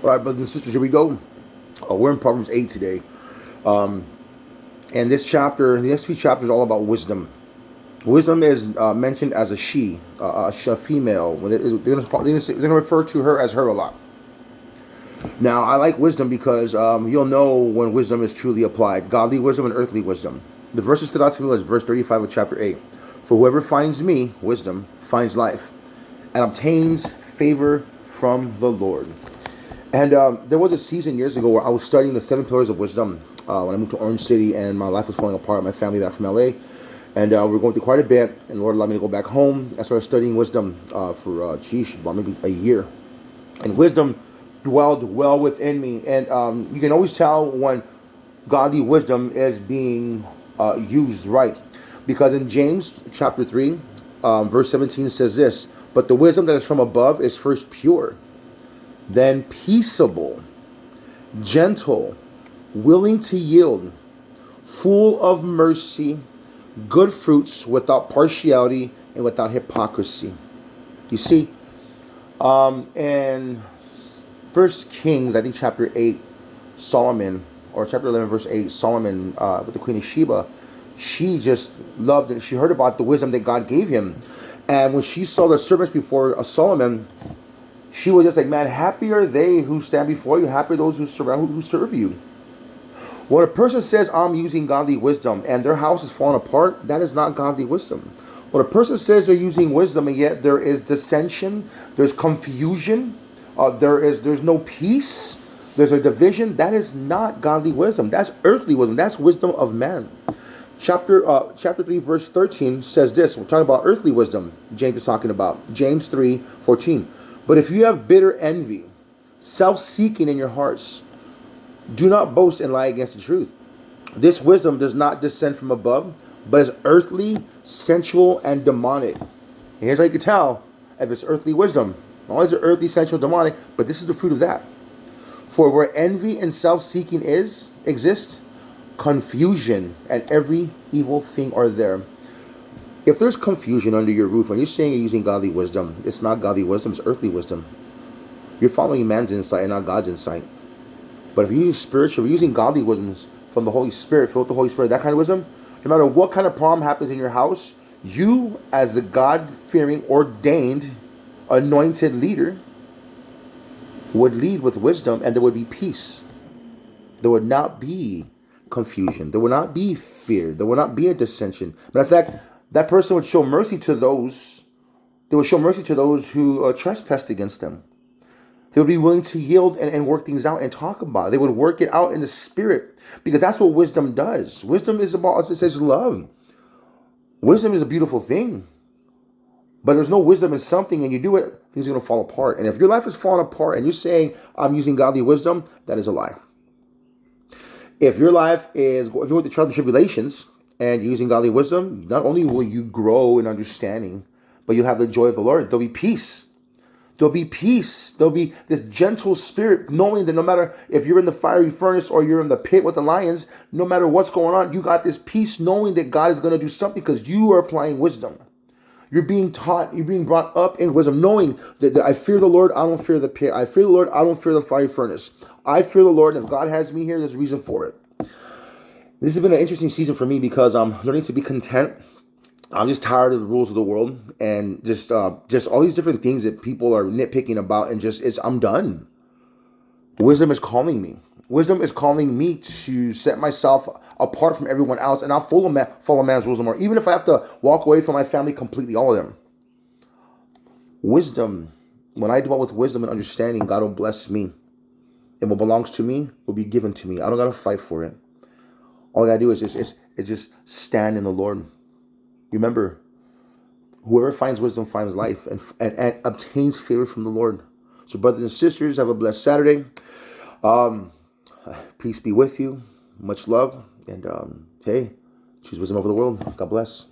All right, brothers and sisters, here we go. We're in Proverbs 8 today. Um, and this chapter, the next few chapters, are all about wisdom. Wisdom is mentioned as a she, a female. They're going to refer to her as her a lot. Now, I like wisdom because you'll know when wisdom is truly applied. Godly wisdom and earthly wisdom. The verse that stood out to me was verse 35 of chapter 8. For whoever finds me, wisdom, finds life, and obtains favor from the Lord. And there was a season years ago where I was studying the 7 pillars of wisdom when I moved to Orange City and my life was falling apart. My family back from LA. And we were going through quite a bit. And the Lord allowed me to go back home. I started studying wisdom for, maybe a year. And wisdom dwelled well within me. And you can always tell when godly wisdom is being used right. Because in James chapter 3, verse 17 says this, but the wisdom that is from above is first pure, then peaceable, gentle, willing to yield, full of mercy, good fruits, without partiality and without hypocrisy. You see, in 1 Kings, I think chapter 8, Solomon, or chapter 11, verse 8, Solomon with the Queen of Sheba, she just loved it. She heard about the wisdom that God gave him. And when she saw the servants before Solomon, she was just like, man, happy are they who stand before you. Happy are those who serve you. When a person says, I'm using godly wisdom, and their house is falling apart, that is not godly wisdom. When a person says they're using wisdom, and yet there is dissension, there's confusion, there's no peace, there's a division, that is not godly wisdom. That's earthly wisdom. That's wisdom of man. Chapter 3, verse 13 says this. We're talking about earthly wisdom. James is talking about. James 3:14. But if you have bitter envy, self-seeking in your hearts, do not boast and lie against the truth. This wisdom does not descend from above, but is earthly, sensual, and demonic. And here's how you can tell if it's earthly wisdom. Not only is it earthly, sensual, demonic, but this is the fruit of that. For where envy and self-seeking exist, confusion and every evil thing are there. If there's confusion under your roof and you're saying you're using godly wisdom, it's not godly wisdom, it's earthly wisdom. You're following man's insight and not God's insight. But if you're using spiritual, you're using godly wisdom from the Holy Spirit, filled with the Holy Spirit, that kind of wisdom, no matter what kind of problem happens in your house, you as the God-fearing, ordained, anointed leader would lead with wisdom, and there would be peace. There would not be confusion. There would not be fear. There would not be a dissension. Matter of fact, that person would show mercy to those. They would show mercy to those who trespassed against them. They would be willing to yield and work things out and talk about it. They would work it out in the spirit, because that's what wisdom does. Wisdom is about, as it says, love. Wisdom is a beautiful thing. But there's no wisdom in something and you do it, things are going to fall apart. And if your life is falling apart and you're saying, I'm using godly wisdom, that is a lie. If your life is, if you're with the trials and tribulations and you're using godly wisdom, not only will you grow in understanding, but you'll have the joy of the Lord. There'll be peace. There'll be peace. There'll be this gentle spirit, knowing that no matter if you're in the fiery furnace or you're in the pit with the lions, no matter what's going on, you got this peace knowing that God is going to do something because you are applying wisdom. You're being taught, you're being brought up in wisdom, knowing that I fear the Lord, I don't fear the pit. I fear the Lord, I don't fear the fiery furnace. I fear the Lord, and if God has me here, there's a reason for it. This has been an interesting season for me because I'm learning to be content. I'm just tired of the rules of the world and just all these different things that people are nitpicking about, and I'm done. Wisdom is calling me. Wisdom is calling me to set myself apart from everyone else, and I'll follow man's rules no more. Even if I have to walk away from my family completely, all of them. Wisdom, when I dwell with wisdom and understanding, God will bless me. And what belongs to me will be given to me. I don't got to fight for it. All I got to do is just stand in the Lord. Remember, whoever finds wisdom finds life and obtains favor from the Lord. So brothers and sisters, have a blessed Saturday. Peace be with you. Much love. And hey, choose wisdom over the world. God bless.